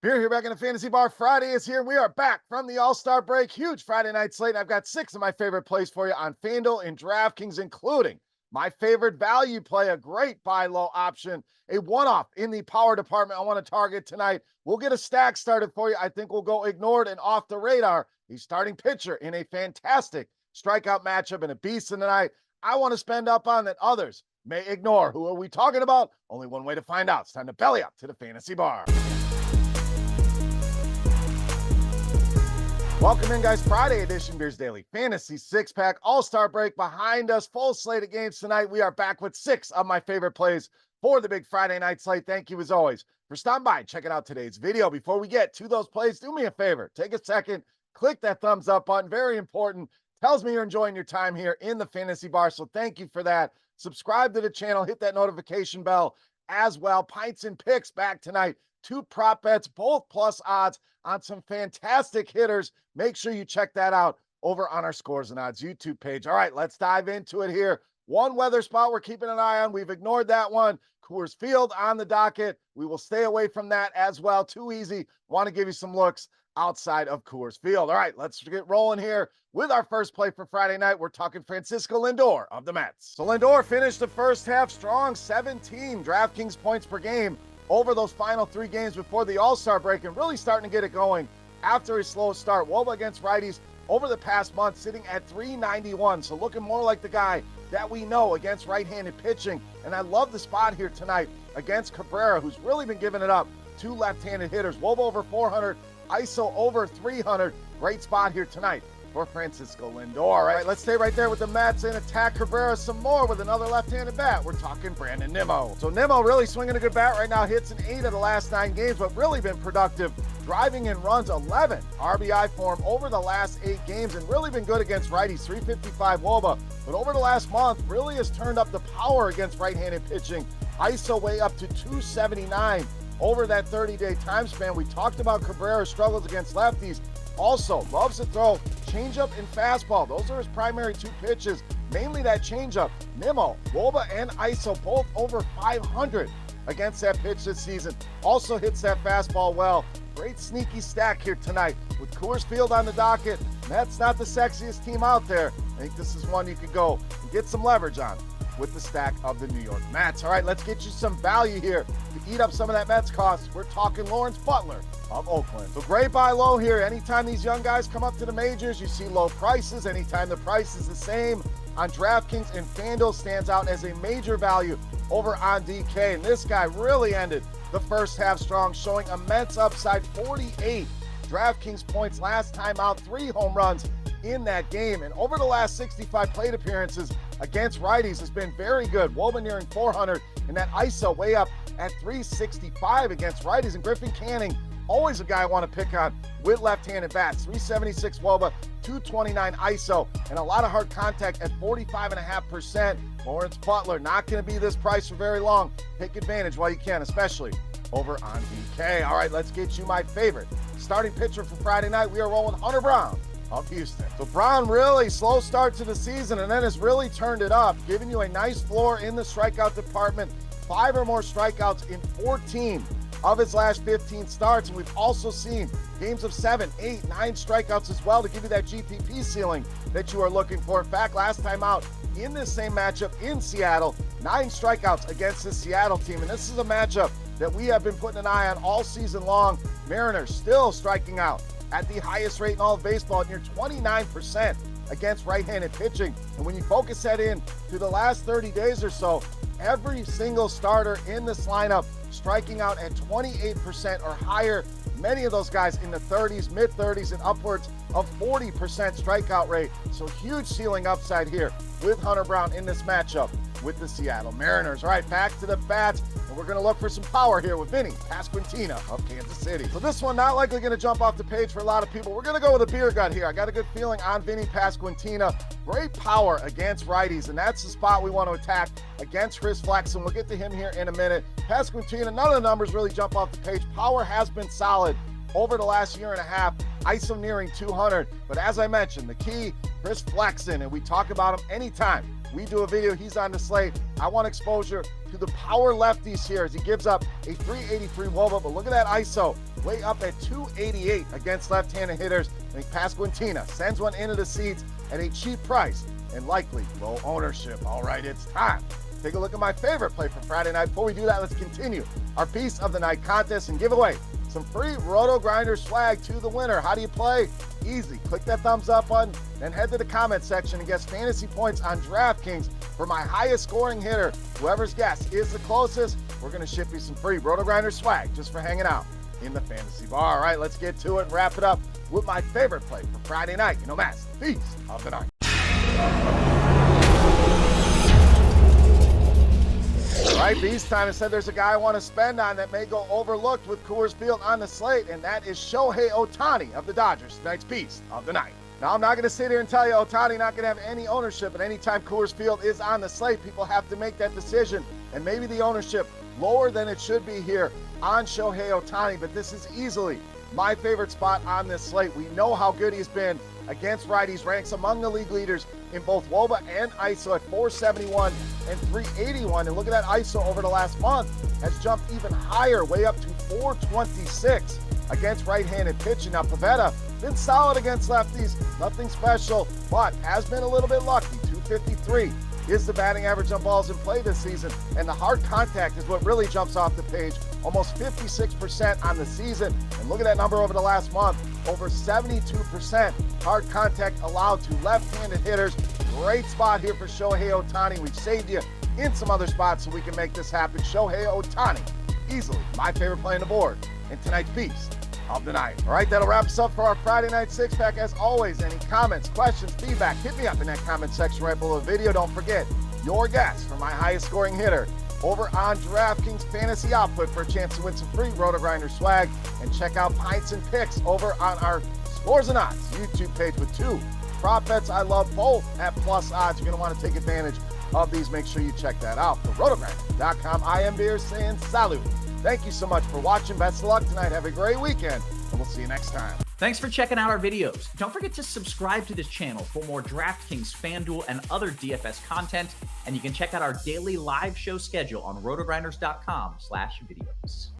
Beer here back in the Fantasy Bar. Friday is here, and we are back from the All-Star break. Huge Friday night slate. I've got 6 of my favorite plays for you on FanDuel and DraftKings, including my favorite value play, a great buy low option, a one-off in the power department I want to target tonight. We'll get a stack started for you. I think we'll go ignored and off the radar. He's starting pitcher in a fantastic strikeout matchup and a beast in the night I want to spend up on that others may ignore. Who are we talking about? Only one way to find out. It's time to belly up to the Fantasy Bar. Welcome in, guys. Friday edition Beers Daily Fantasy Six-Pack All-Star break behind us. Full slate of games tonight. We are back with 6 of my favorite plays for the big Friday night slate. Thank you, as always, for stopping by and checking out today's video. Before we get to those plays, do me a favor. Take a second, click that thumbs up button. Very important. Tells me you're enjoying your time here in the Fantasy Bar, so thank you for that. Subscribe to the channel. Hit that notification bell as well. Pints and Picks back tonight. 2 prop bets, both plus odds on some fantastic hitters. Make sure you check that out over on our Scores and Odds YouTube page. All right, let's dive into it here. One weather spot we're keeping an eye on. We've ignored that one. Coors Field on the docket. We will stay away from that as well. Too easy. Want to give you some looks outside of Coors Field. All right, let's get rolling here with our first play for Friday night. We're talking Francisco Lindor of the Mets. So Lindor finished the first half strong, 17 DraftKings points per game over those final 3 games before the All-Star break, and really starting to get it going after his slow start. WOBA against righties over the past month sitting at 391, so looking more like the guy that we know against right-handed pitching. And I love the spot here tonight against Cabrera, who's really been giving it up to left-handed hitters. WOBA over 400, ISO over 300. Great spot here tonight for Francisco Lindor. All right, let's stay right there with the Mets and attack Cabrera some more with another left-handed bat. We're talking Brandon Nimmo. So Nimmo really swinging a good bat right now. Hits in 8 of the last 9 games, but really been productive. Driving in runs, 11 RBI for him over the last 8 games, and really been good against righties. 355 WOBA, but over the last month really has turned up the power against right-handed pitching. ISO way up to 279 over that 30-day time span. We talked about Cabrera's struggles against lefties. Also, loves to throw changeup and fastball. Those are his primary 2 pitches, mainly that changeup. Nimmo, WOBA, and ISO both over 500 against that pitch this season. Also hits that fastball well. Great sneaky stack here tonight with Coors Field on the docket. Mets not the sexiest team out there. I think this is one you could go and get some leverage on with the stack of the New York Mets. All right, let's get you some value here to eat up some of that Mets cost. We're talking Lawrence Butler of Oakland. So great buy low here. Anytime these young guys come up to the majors, you see low prices. Anytime the price is the same on DraftKings and FanDuel, stands out as a major value over on DK. And this guy really ended the first half strong, showing immense upside. 48 DraftKings points last time out, 3 home runs in that game. And over the last 65 plate appearances against righties has been very good. WOBA nearing 400, and that ISO way up at 365 against righties. And Griffin Canning, always a guy I want to pick on with left-handed bats. 376 WOBA, 229 ISO, and a lot of hard contact at 45.5%. Lawrence Butler not going to be this price for very long. Take advantage while you can, especially over on DK. All right, let's get you my favorite starting pitcher for Friday night. We are rolling Hunter Brown of Houston. So Brown, really slow start to the season, and then has really turned it up, giving you a nice floor in the strikeout department. 5 or more strikeouts in 14 of his last 15 starts. And we've also seen games of 7, 8, 9 strikeouts as well to give you that GPP ceiling that you are looking for. In fact, last time out in this same matchup in Seattle, 9 strikeouts against the Seattle team. And this is a matchup that we have been putting an eye on all season long. Mariners still striking out at the highest rate in all of baseball, near 29% against right-handed pitching. And when you focus that in to the last 30 days or so, every single starter in this lineup striking out at 28% or higher. Many of those guys in the 30s, mid-30s, and upwards of 40% strikeout rate. So huge ceiling upside here with Hunter Brown in this matchup with the Seattle Mariners. All right, back to the bats, and we're going to look for some power here with Vinny Pasquantino of Kansas City. So this one not likely going to jump off the page for a lot of people. We're going to go with a beer gut here. I got a good feeling on Vinny Pasquantino. Great power against righties, and that's the spot we want to attack against Chris Flexen. We'll get to him here in a minute. Pasquantino, none of the numbers really jump off the page. Power has been solid over the last year and a half. ISO nearing 200. But as I mentioned, the key, Chris Flexen, and we talk about him anytime we do a video, he's on the slate. I want exposure to the power lefties here as he gives up a 383 WOBA, but look at that ISO way up at 288 against left-handed hitters. I think Pasquantino sends one into the seats at a cheap price and likely low ownership. All right, it's time. Take a look at my favorite play for Friday night. Before we do that, let's continue our Piece of the Night contest and give away some free RotoGrinders swag to the winner. How do you play? Easy. Click that thumbs up button, then head to the comment section and guess fantasy points on DraftKings for my highest scoring hitter. Whoever's guess is the closest, we're going to ship you some free RotoGrinders swag just for hanging out in the fantasy bar. All right, let's get to it and wrap it up with my favorite play for Friday night. You know, Matt's the Piece of the Night. All right, Beast time. I said there's a guy I want to spend on that may go overlooked with Coors Field on the slate, and that is Shohei Ohtani of the Dodgers, tonight's Beast of the Night. Now, I'm not going to sit here and tell you Ohtani not going to have any ownership, but anytime Coors Field is on the slate, people have to make that decision, and maybe the ownership lower than it should be here on Shohei Ohtani, but this is easily my favorite spot on this slate. We know how good he's been against righties, ranks among the league leaders in both WOBA and ISO at 471 and 381. And look at that ISO over the last month has jumped even higher, way up to 426 against right-handed pitching. Now, Pivetta been solid against lefties, nothing special, but has been a little bit lucky. 253 is the batting average on balls in play this season, and the hard contact is what really jumps off the page. Almost 56% on the season, and look at that number over the last month, over 72% hard contact allowed to left-handed hitters. Great spot here for Shohei Ohtani. We've saved you in some other spots so we can make this happen. Shohei Ohtani, easily my favorite play on the board in tonight's Beast of the Night. All right, that'll wrap us up for our Friday night six-pack. As always, any comments, questions, feedback, hit me up in that comment section right below the video. Don't forget your guess for my highest scoring hitter over on DraftKings Fantasy Output for a chance to win some free RotoGrinders swag. And check out Pints and Picks over on our Scores and Odds YouTube page with two prop bets I love, both at plus odds. You're going to want to take advantage of these. Make sure you check that out. For RotoGrinders.com, I am Beer saying salute. Thank you so much for watching. Best of luck tonight. Have a great weekend, and we'll see you next time. Thanks for checking out our videos. Don't forget to subscribe to this channel for more DraftKings, FanDuel, and other DFS content. And you can check out our daily live show schedule on rotogrinders.com/videos.